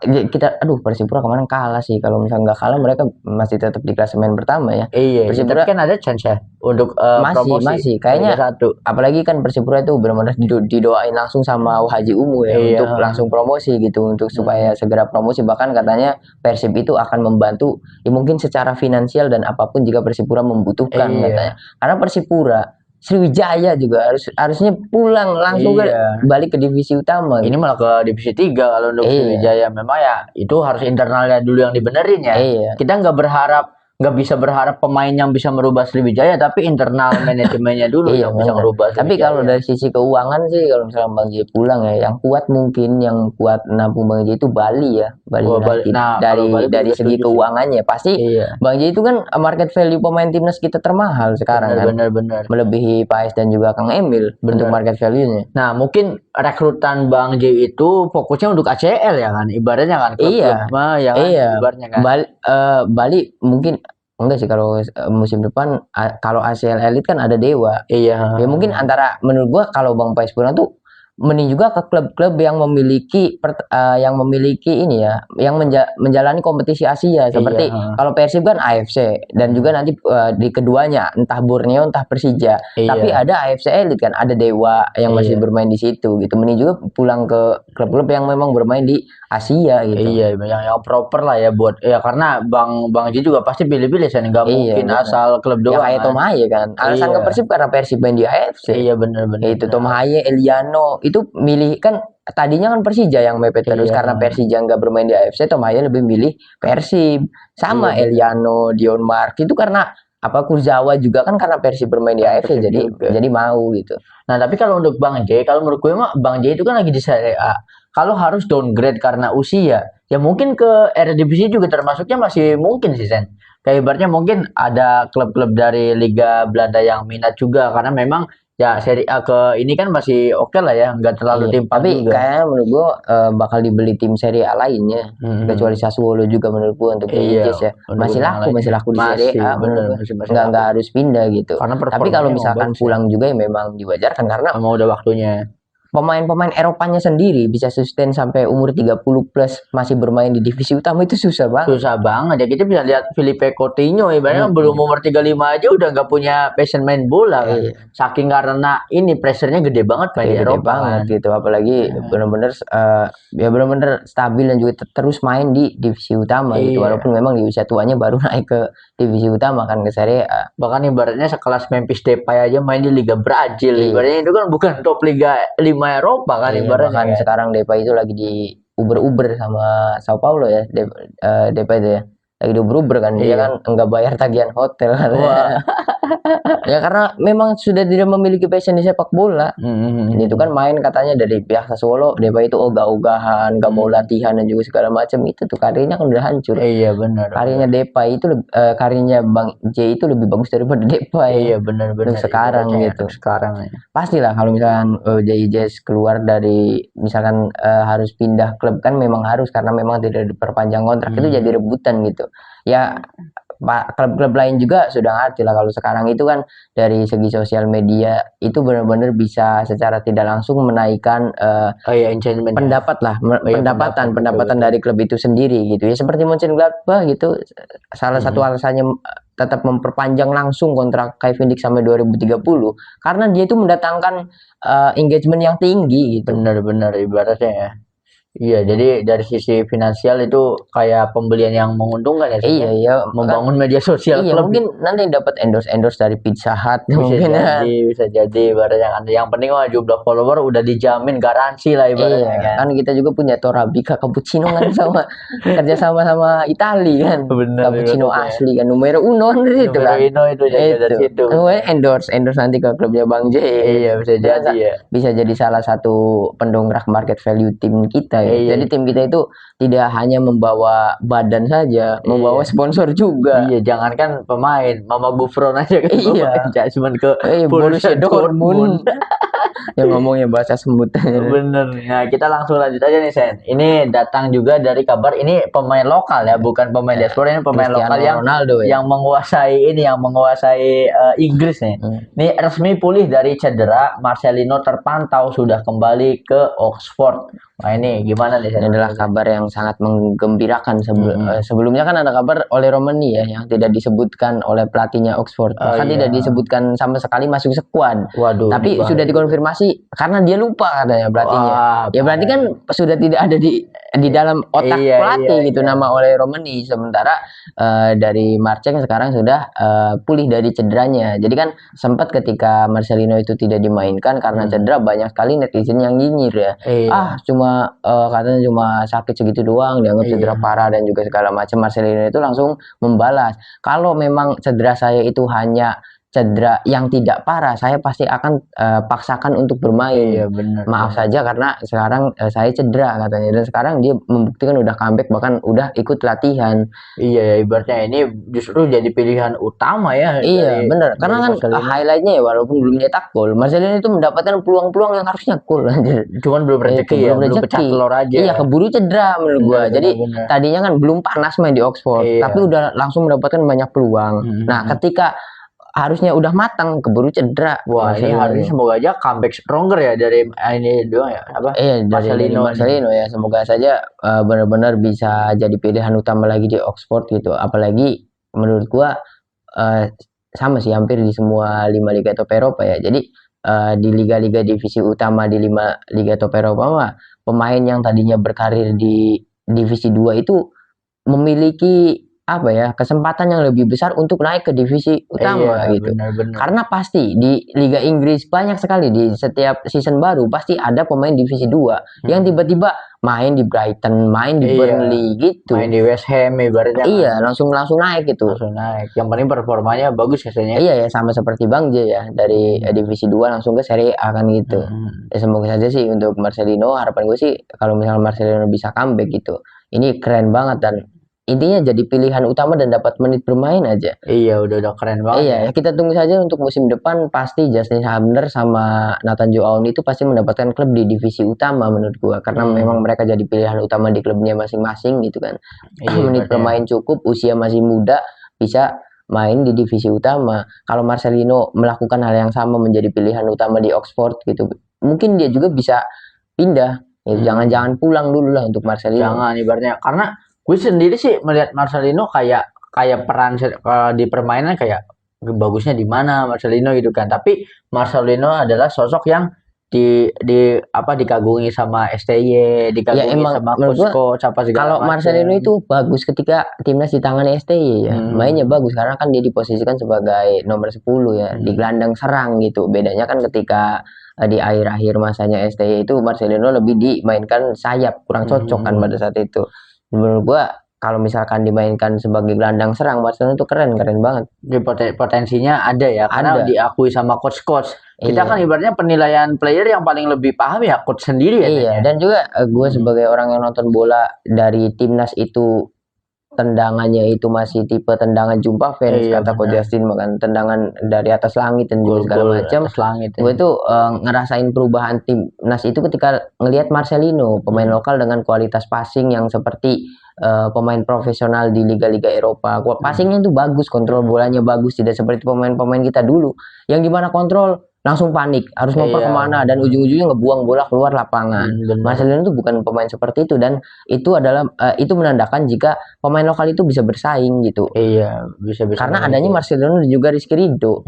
Kita Persipura kemarin kalah sih. Kalau misalnya nggak kalah mereka masih tetap di klasemen pertama ya. Iya. Persipura tapi kan ada chance ya untuk masih kayaknya satu. Apalagi kan Persipura itu benar-benar didoain langsung sama Haji Umu ya untuk langsung promosi gitu, untuk supaya segera promosi. Bahkan katanya Persib itu akan membantu ya mungkin secara finansial dan apapun jika Persipura membutuhkan katanya. Karena Persipura Sriwijaya juga harusnya pulang langsung balik ke divisi utama. Ini malah ke divisi 3 kalau untuk Sriwijaya. Memang ya itu harus internalnya dulu yang dibenerin ya. Kita nggak bisa berharap pemain yang bisa merubah Sriwijaya, tapi internal manajemennya dulu yang bisa merubah Sriwijaya. Tapi kalau dari sisi keuangan sih, kalau misalnya Bang J pulang ya, yang kuat yang kuat nampung Bang J itu Bali ya, Bali United. Dari segi keuangannya pasti Bang J itu kan market value pemain timnas kita termahal sekarang kan. Bener. Melebihi Paes dan juga Kang Emil untuk market value-nya. Nah, mungkin rekrutan Bang J itu fokusnya untuk ACL ya kan, ibaratnya kan. Ibaratnya kan. Bali mungkin enggak sih kalau musim depan kalau ACL Elite kan ada Dewa. Iya. Ya mungkin antara menurut gua kalau Bang Paes pulang tuh mending juga ke klub-klub yang memiliki ini ya, yang menjalani kompetisi Asia seperti kalau Persib kan AFC dan juga nanti di keduanya entah Borneo entah Persija. Tapi ada AFC Elite kan, ada Dewa yang masih bermain di situ gitu. Mending juga pulang ke klub-klub yang memang bermain di Asia gitu. Iya, yang proper lah ya buat karena Bang Ji juga pasti pilih-pilih kan, nggak mungkin asal klub doang. Ya kayak Tom Haye kan. Alasan ke Persib karena Persib main di AFC. Iya benar. Itu Tom Haye, Eliano itu milih kan tadinya kan Persija yang mepet terus karena Persija nggak bermain di AFC, Tom Haye lebih milih Persib. Sama Eliano, Dion Mark itu karena Kurzawa juga kan karena Persib bermain di AFC jadi mau gitu. Nah, tapi kalau untuk Bang J, kalau menurut gue mah Bang J itu kan lagi di Serie A. Kalau harus downgrade karena usia, ya mungkin ke Eredivisie juga termasuknya masih mungkin sih, Sen. Kayak ibaratnya mungkin ada klub-klub dari Liga Belanda yang minat juga, karena memang ya Serie A ke ini kan masih oke lah ya, nggak terlalu timpang tapi juga. Kayaknya menurut gua bakal dibeli tim Serie A lainnya, kecuali Sassuolo juga menurut gua untuk Inggris ya. Masih laku di Serie A, nggak harus pindah gitu. Tapi kalau misalkan pulang juga ya memang diwajarkan karena memang udah waktunya. Pemain-pemain Eropanya sendiri bisa sustain sampai umur 30 plus masih bermain di divisi utama itu susah banget. Susah banget ya, kita bisa lihat Filipe Coutinho ibaratnya belum umur 35 aja udah nggak punya passion main bola kan. Saking karena ini pressure-nya gede banget kayak di Eropa banget gitu, apalagi benar-benar stabil dan juga terus main di divisi utama gitu, walaupun memang di usia tuanya baru naik ke divisi utama kan ke Serie A. Bahkan ibaratnya sekelas Memphis Depay aja main di Liga Brazil, ibaratnya itu kan bukan top Liga 5 Eropa kan ibaratnya. Bahkan sekarang Depay itu lagi di Uber sama Sao Paulo ya, Depay itu ya lagi diuber-uber kan, dia kan enggak bayar tagihan hotel kan. Ya karena memang sudah tidak memiliki passion di sepak bola. Itu kan main katanya dari pihak Sassuolo, Depay itu ogah-ogahan, nggak mau latihan dan juga segala macam, itu tuh karirnya kan udah hancur. Iya benar. Karirnya Depay itu karirnya Bang J itu lebih bagus daripada Depay. Iya benar. Sekarang gitu. Sekarang ya. Pastilah kalau misalkan JIJ keluar dari misalkan harus pindah klub kan memang harus, karena memang tidak diperpanjang kontrak, itu jadi rebutan gitu. Ya klub-klub lain juga sudah ngerti lah kalau sekarang itu kan dari segi sosial media itu benar-benar bisa secara tidak langsung menaikkan pendapatan dari klub itu sendiri gitu ya, seperti Mönchengladbach gitu. Salah satu alasannya tetap memperpanjang langsung kontrak Kevin Dijk sampai 2030 karena dia itu mendatangkan engagement yang tinggi gitu. Benar-benar ibaratnya ya. Iya, jadi dari sisi finansial itu kayak pembelian yang menguntungkan ya, Sen, Iya ya? ya, Membangun media sosial iya klub mungkin nanti dapat endorse dari Pizza Hut mungkin ya. bisa jadi ibaratnya kan. Yang penting mah jumlah follower udah dijamin garansi lah ibaratnya Iya, kan. kan kita juga punya Torabika Cappuccino kan sama kerja sama Itali kan. Bener Cappuccino ibaratnya. asli kan numero uno dari situ Numero kan. Ino itu jaga dari Itu. situ. Namanya endorse nanti ke klubnya Bang J Iya gitu. bisa Itu kan jadi ya. bisa jadi salah satu pendongkrak market value tim kita ya. Iya, Jadi tim kita itu tidak hanya membawa badan saja, membawa iya. sponsor juga. Iya, jangankan pemain, Mama Buffon aja kan bawa Iya. adjustment ke Borussia Borussia Dortmund. Dortmund. Yang ngomongnya bahasa semut. Bener. Nah, kita langsung lanjut aja nih, Sen. Ini datang juga dari kabar ini pemain lokal ya, bukan pemain Ya, diaspora, ini pemain Cristiano lokal yang Ronaldo ya. menguasai Inggris nih. Ini resmi pulih dari cedera, Marcelino terpantau sudah kembali ke Oxford. Nah, ini gimana nih, Sen? Ini adalah kabar yang sangat menggembirakan. Mm-mm. Sebelumnya kan ada kabar oleh Romani ya yang tidak disebutkan oleh pelatihnya Oxford. Oh Bahkan tidak iya. disebutkan sama sekali masuk skuad. Waduh, Tapi bahaya. sudah dikonfirmasi karena dia lupa katanya pelatihnya. Wah, Ya berarti kan sudah tidak ada di dalam otak Iya, pelatih iya, gitu iya. nama oleh Romani. Sementara dari Marcek sekarang sudah pulih dari cederanya. Jadi kan sempat ketika Marcelino itu tidak dimainkan karena cedera, banyak sekali netizen yang nyinyir ya. Iya. Cuma katanya cuma sakit segitu doang, dianggap cedera Iya. parah dan juga segala macam. Marcelino itu langsung membalas, kalau memang cedera saya itu hanya cedera yang tidak parah, saya pasti akan paksakan untuk bermain. Iya, benar. Maaf saja karena sekarang saya cedera katanya, dan sekarang dia membuktikan udah comeback, bahkan udah ikut latihan. Iya ya, ibaratnya ini justru jadi pilihan utama ya Iya bener, dari karena kan Marcelino. highlightnya ya walaupun belum nyetak gol, Marcelino itu mendapatkan peluang-peluang yang harusnya gol anjir. Cuman belum rezeki Itu ya, belum belum pecah rezeki. telur aja. Iya, keburu cedera menurut gua. Benar, Jadi benar. tadinya kan belum panas main di Oxford, Iya. tapi udah langsung mendapatkan banyak peluang. Nah, ketika harusnya udah matang, keburu cedera. Wah, ini harusnya semoga aja comeback stronger ya dari ini doang ya, apa? Iya, dari Marcelino. Marcelino ya. Semoga saja benar-benar bisa jadi pilihan utama lagi di Oxford gitu. Apalagi menurut gua sama sih hampir di semua 5 liga top Eropa ya. Jadi di liga-liga divisi utama di 5 liga top Eropa mah pemain yang tadinya berkarir di divisi 2 itu memiliki apa ya, kesempatan yang lebih besar untuk naik ke divisi utama Iya, gitu. benar-benar. Karena pasti di Liga Inggris banyak sekali di setiap season baru pasti ada pemain divisi 2 yang tiba-tiba main di Brighton, main di Burnley gitu. Main di West Ham ibaratnya. Iya, langsung naik gitu. Langsung naik. Yang penting performanya bagus biasanya. Iya ya, sama seperti Bang J ya, dari divisi 2 langsung ke Serie A kan gitu. Ya semoga saja sih untuk Marcelino, harapan gue sih kalau misalnya Marcelino bisa comeback gitu. Ini keren banget dan intinya jadi pilihan utama dan dapat menit bermain aja. Iya, udah keren banget. Iya, ya kita tunggu saja untuk musim depan, pasti Justin Hamner sama Nathan Joaon itu pasti mendapatkan klub di divisi utama menurut gua, karena memang mereka jadi pilihan utama di klubnya masing-masing gitu kan. Iya, menit bermain cukup, usia masih muda, bisa main di divisi utama. Kalau Marcelino melakukan hal yang sama menjadi pilihan utama di Oxford gitu, mungkin dia juga bisa pindah. Ya, jangan pulang dulu lah untuk Marcelino. Jangan ibaratnya, karena gue sendiri sih melihat Marcelino kayak peran kalau di permainan kayak bagusnya di mana Marcelino gitu kan. Tapi Marcelino adalah sosok yang dikagumi sama STY, dikagumi emang sama menurut gua, coach apa segala kalau macam. Marcelino itu bagus ketika timnas di tangan STY ya. Mainnya bagus karena kan dia diposisikan sebagai nomor 10 ya, di gelandang serang gitu. Bedanya kan ketika di akhir-akhir masanya STY itu Marcelino lebih dimainkan sayap, kurang cocok kan pada saat itu. Menurut gua kalau misalkan dimainkan sebagai gelandang serang, Marcelino itu keren banget. Potensinya ada ya, karena Ada. diakui sama coach-coach. Kita Iya. kan ibaratnya penilaian player yang paling lebih paham ya coach sendiri ya. Iya, dan juga gue sebagai orang yang nonton bola dari timnas itu, tendangannya itu masih tipe tendangan jumpa fans, Iya, kata Coach benar. Justin, makan tendangan dari atas langit dan juga segala Gol-gol macam. atas langit ya. Gue tuh ngerasain perubahan timnas itu ketika ngelihat Marcelino, pemain lokal dengan kualitas passing yang seperti pemain profesional di liga-liga Eropa. Passingnya tuh bagus, kontrol bolanya bagus, tidak seperti pemain-pemain kita dulu yang dimana kontrol langsung panik, harus ngoper Iya. kemana dan ujung-ujungnya ngebuang bola keluar lapangan. Benar. Marcelino itu bukan pemain seperti itu, dan itu adalah itu menandakan jika pemain lokal itu bisa bersaing gitu. Iya, bisa. Karena adanya Marcelino dan juga Rizky Ridho.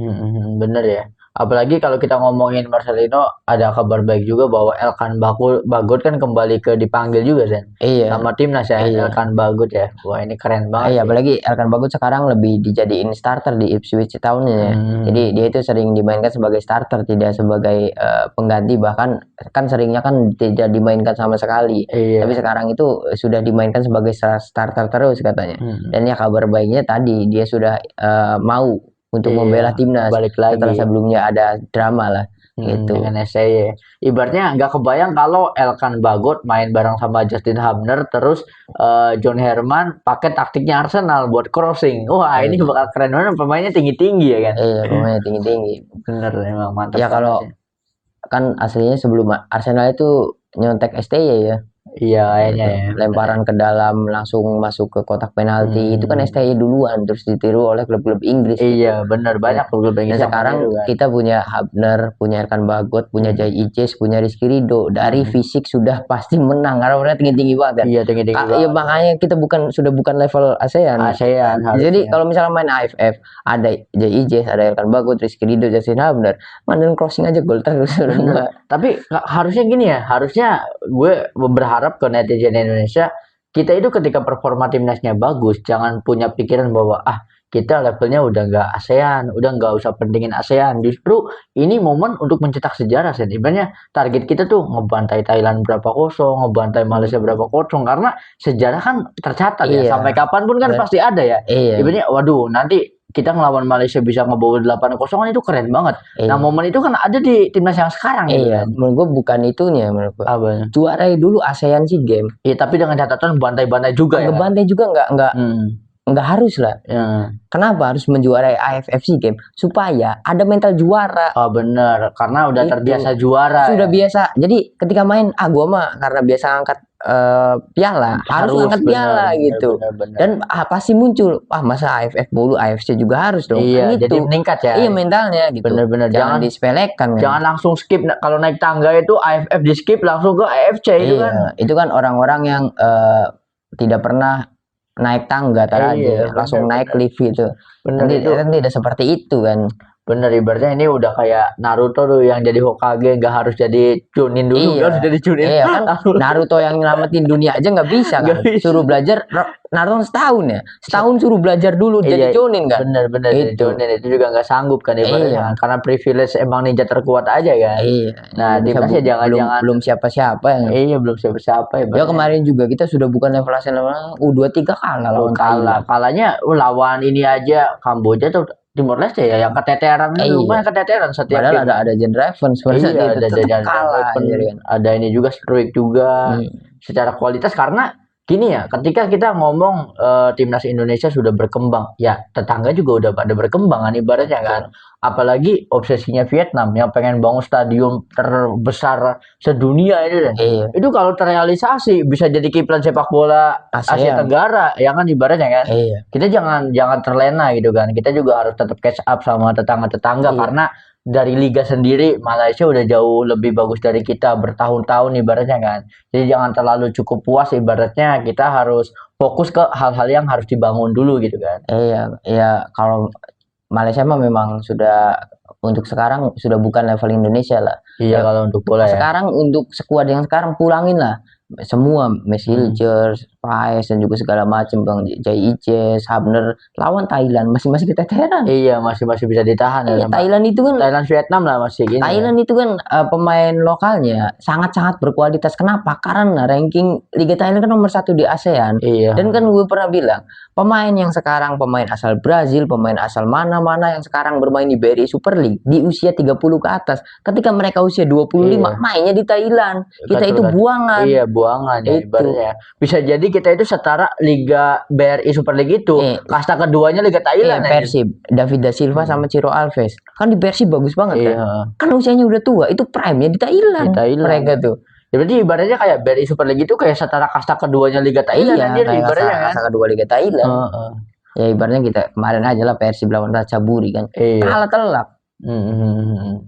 Bener ya. Apalagi kalau kita ngomongin Marcelino, ada kabar baik juga bahwa Elkan Bagot kan kembali dipanggil juga Sen. Iya, Sama timnas ya, iya. Elkan Bagot ya. Wah, ini keren banget Iya, sih. apalagi Elkan Bagot sekarang lebih dijadiin starter di Ipswich Town ya. Jadi dia itu sering dimainkan sebagai starter, tidak sebagai pengganti, bahkan kan seringnya kan tidak dimainkan sama sekali. Iya. Tapi sekarang itu sudah dimainkan sebagai starter terus katanya. Dan ya kabar baiknya tadi dia sudah mau untuk membela timnas balik lagi. setelah sebelumnya ada drama lah. Gitu. Dengan SCY. Ibaratnya nggak kebayang kalau Elkan Bagot main bareng sama Justin Hubner, terus John Herman pakai taktiknya Arsenal buat crossing. Wah, ini bakal keren banget, pemainnya tinggi-tinggi ya kan. Iya, pemainnya tinggi-tinggi. Bener, emang mantap. Ya kalau kan aslinya sebelum Arsenal itu nyontek STY ya. Iya, kayaknya ya. Lemparan ke dalam langsung masuk ke kotak penalti itu kan STY duluan, terus ditiru oleh klub-klub Inggris. Iya, bener, banyak klub Inggris. Dan sekarang kita punya Hubner, punya Elkan Bagot, punya Jai Ijes, punya Rizky Ridho. Dari fisik sudah pasti menang karena mereka tinggi-tinggi banget kan. Iya, tinggi-tinggi banget. Iya, makanya kita sudah bukan level ASEAN. Jadi kalau misalnya main AFF, ada Jai Ijes, ada Elkan Bagot, Rizky Ridho, Justin Hubner, mandan crossing aja gol terus. Tapi harusnya gini ya, harusnya gue berharap ke netizen Indonesia, kita itu ketika performa timnasnya bagus, jangan punya pikiran bahwa kita levelnya udah nggak ASEAN, udah nggak usah pentingin ASEAN. Justru ini momen untuk mencetak sejarah, Sen. Ibaratnya target kita tuh ngebantai Thailand berapa kosong, ngebantai Malaysia berapa kosong, karena sejarah kan tercatat ya, sampai kapanpun kan pasti ada ya. Ibaratnya, waduh, nanti kita ngelawan Malaysia bisa ngebawa 8-0 kan, itu keren banget. Nah, momen itu kan ada di timnas yang sekarang. Iya, menurut gue bukan itunya, menurut gue. Apa? Juarai dulu ASEAN SEA Games. Iya, tapi dengan catatan bantai-bantai juga ya. Bantai juga nggak harus lah. Kenapa harus menjuarai AFF SEA Games? Supaya ada mental juara. Oh, bener, karena udah terbiasa juara. Sudah biasa. Jadi ketika main, gua mah karena biasa angkat piala, harus angkat piala gitu. Bener. Dan pasti muncul, masa AFF mulu, AFC juga harus dong. Iya, kan jadi meningkat ya. Iya, mentalnya gitu. Bener-bener, jangan disepelekan. Jangan langsung skip. Kalau naik tangga itu AFF di skip langsung ke AFC itu kan. Itu kan orang-orang yang tidak pernah naik tangga aja, langsung naik lift gitu. Nanti kan tidak seperti itu kan. Bener, ibaratnya ini udah kayak Naruto tuh yang jadi Hokage, nggak harus jadi Chunin dulu, harus jadi Chunin. Iya kan, Naruto yang nyelamatin dunia aja nggak bisa kan. Suruh belajar Naruto setahun suruh belajar dulu jadi Chunin kan. Bener jadi Chunin itu juga nggak sanggup kan ibaratnya, karena privilege emang ninja terkuat aja kan. Nah, timnasnya jangan belum siapa-siapa ya. Iya, belum siapa-siapa ya. Ya kemarin juga kita sudah bukan level ASEAN, U23 kalah lawan Thailand. Kalahnya lawan ini aja, Kamboja tuh, Timor Leste ya, yang keteteran lumayan keteteran setiap game. Padahal ada Jendra Evans, ada ini juga Struik juga secara kualitas, karena gini ya, ketika kita ngomong timnas Indonesia sudah berkembang, ya tetangga juga udah pada berkembang kan ibaratnya kan. Apalagi obsesinya Vietnam yang pengen bangun stadion terbesar sedunia itu kan. Itu kalau terrealisasi bisa jadi kiblat sepak bola Asia Tenggara ya kan ibaratnya kan. Kita jangan terlena gitu kan. Kita juga harus tetap catch up sama tetangga-tetangga karena dari liga sendiri Malaysia udah jauh lebih bagus dari kita bertahun-tahun ibaratnya kan. Jadi jangan terlalu cukup puas, ibaratnya kita harus fokus ke hal-hal yang harus dibangun dulu gitu kan. Iya, kalau Malaysia mah memang sudah untuk sekarang sudah bukan level Indonesia lah. Iya, kalau untuk bola ya. Sekarang untuk skuad yang sekarang pulangin lah semua, Messi, Hilgers, Paes dan juga segala macam, Bang Jai Ijes, Hubner lawan Thailand masih keteteran. Iya, masih bisa ditahan ya. Thailand itu kan Vietnam lah masih gini. Thailand itu kan pemain lokalnya sangat-sangat berkualitas. Kenapa? Karena ranking Liga Thailand kan nomor 1 di ASEAN. Dan kan gue pernah bilang, pemain yang sekarang pemain asal Brazil, pemain asal mana-mana yang sekarang bermain di BRI Super League di usia 30 ke atas, ketika mereka usia 25 mainnya di Thailand. Kita itu buangan. Iya, buangan ya ibaratnya. Bisa jadi kita itu setara Liga BRI Super League itu, kasta keduanya Liga Thailand. Persib, David da Silva sama Ciro Alves. Kan di Persib bagus banget kan. Kan usianya udah tua, itu prime-nya di Thailand. Mereka tuh. Ya berarti ibaratnya kayak BRI Super League itu kayak setara kasta keduanya Liga Thailand. Ibaratnya kasta kedua Liga Thailand. Ya ibaratnya kita kemarin aja lah Persib lawan Ratchaburi kan. Kalah telak.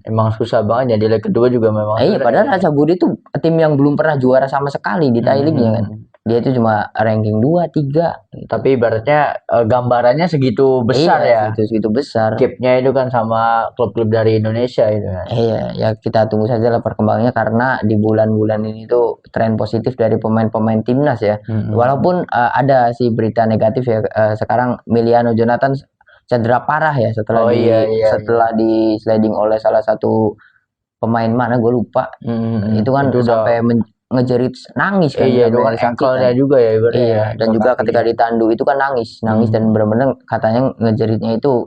Emang susah banget ya di leg kedua juga memang. Padahal Ratchaburi itu tim yang belum pernah juara sama sekali di Thai League-nya kan. dia itu cuma ranking 2, 3 gitu. Tapi ibaratnya gambarannya segitu besar ya. Segitu besar. Gapnya itu kan sama klub-klub dari Indonesia itu kan. Iya, ya kita tunggu saja lah perkembangannya, karena di bulan-bulan ini tuh tren positif dari pemain-pemain timnas ya. Walaupun ada sih berita negatif ya, sekarang Emiliano Jonathan cedera parah ya setelah di sliding oleh salah satu pemain, mana gue lupa. Itu kan itu sampai ngejerit nangis kan. Iya, itu kan ankle-nya juga ya ibaratnya. Iya, dan juga ketika ditandu itu kan nangis dan benar-benar katanya ngejeritnya itu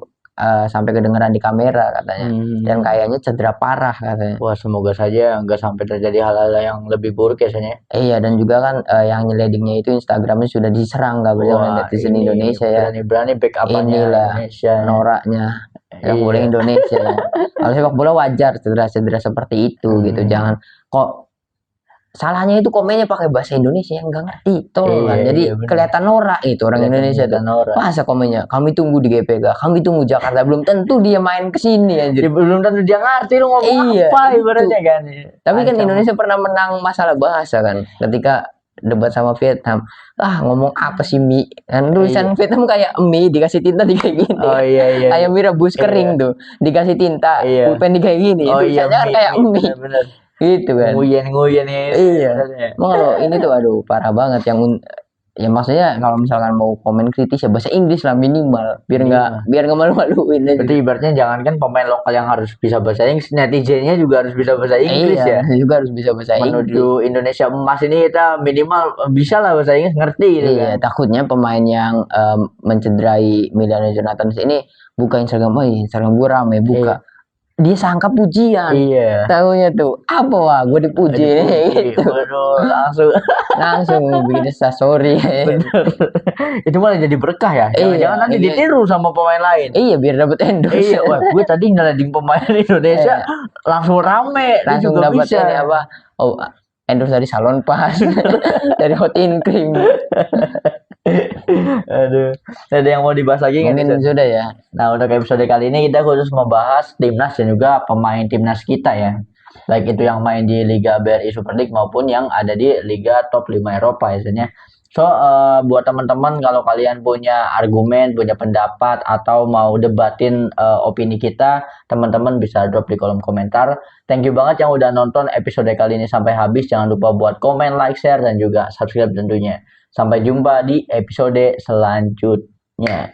sampai kedengeran di kamera katanya. Dan kayaknya cedera parah katanya. Wah, semoga saja nggak sampai terjadi hal-hal yang lebih buruk ya Sanya. Iya, dan juga kan yang nyeledingnya itu Instagramnya sudah diserang nggak boleh oleh netizen Indonesia ya. Berani back up-nya Indonesia. Noraknya yang boleh Indonesia. Kalau sepak bola wajar cedera seperti itu gitu. Jangan kok salahnya itu komennya pakai bahasa Indonesia yang nggak ngerti kan. Jadi kelihatan norak itu orang Indonesia tuh. Masa komennya kami tunggu di GPK, kami tunggu Jakarta, belum tentu dia main ke sini anjir. Belum tentu dia ngerti lu ngomong apa ibaratnya kan. Tapi kan Indonesia pernah menang masalah bahasa kan ketika debat sama Vietnam. Ngomong apa sih Mi? Kan tulisan Vietnam kayak mie dikasih tinta di kayak gini. Kayak mie rebus kering tuh dikasih tinta, pulpen di kayak gini. Tulisannya kan kayak mie. Gitu kan. Nguyen ya. Iya. Kalau ini tuh aduh parah banget ya maksudnya kalau misalkan mau komen kritis ya bahasa Inggris lah minimal biar nggak malu-maluin aja. Berarti ibaratnya jangankan pemain lokal yang harus bisa bahasa Inggris, netizennya juga harus bisa bahasa Inggris ya. Juga harus bisa bahasa Inggris. Menuju Indonesia emas ini kita minimal bisa lah bahasa Inggris ngerti gitu kan. Takutnya pemain yang mencederai Emiliano Jonathan ini buka Instagram gue rame buka. Dia sangka pujian. Tahunya tuh apa wah gue dipuji gitu. Langsung bikin sorry. Bener. Itu malah jadi berkah ya. Jangan nanti ditiru sama pemain lain. Biar dapat endorse. Wah, gue tadi ngeleding pemain Indonesia langsung rame. Langsung dapat ini apa? Endorse dari Salon Pas, dari Hot in Cream. Aduh, ada yang mau dibahas lagi nggak? Mungkin sudah ya. Nah, untuk episode kali ini kita khusus membahas timnas dan juga pemain timnas kita ya. Baik itu yang main di Liga BRI Super League maupun yang ada di Liga Top 5 Eropa biasanya. So, buat teman-teman kalau kalian punya argumen, punya pendapat atau mau debatin opini kita, teman-teman bisa drop di kolom komentar. Thank you banget yang udah nonton episode kali ini sampai habis. Jangan lupa buat komen, like, share dan juga subscribe tentunya. Sampai jumpa di episode selanjutnya.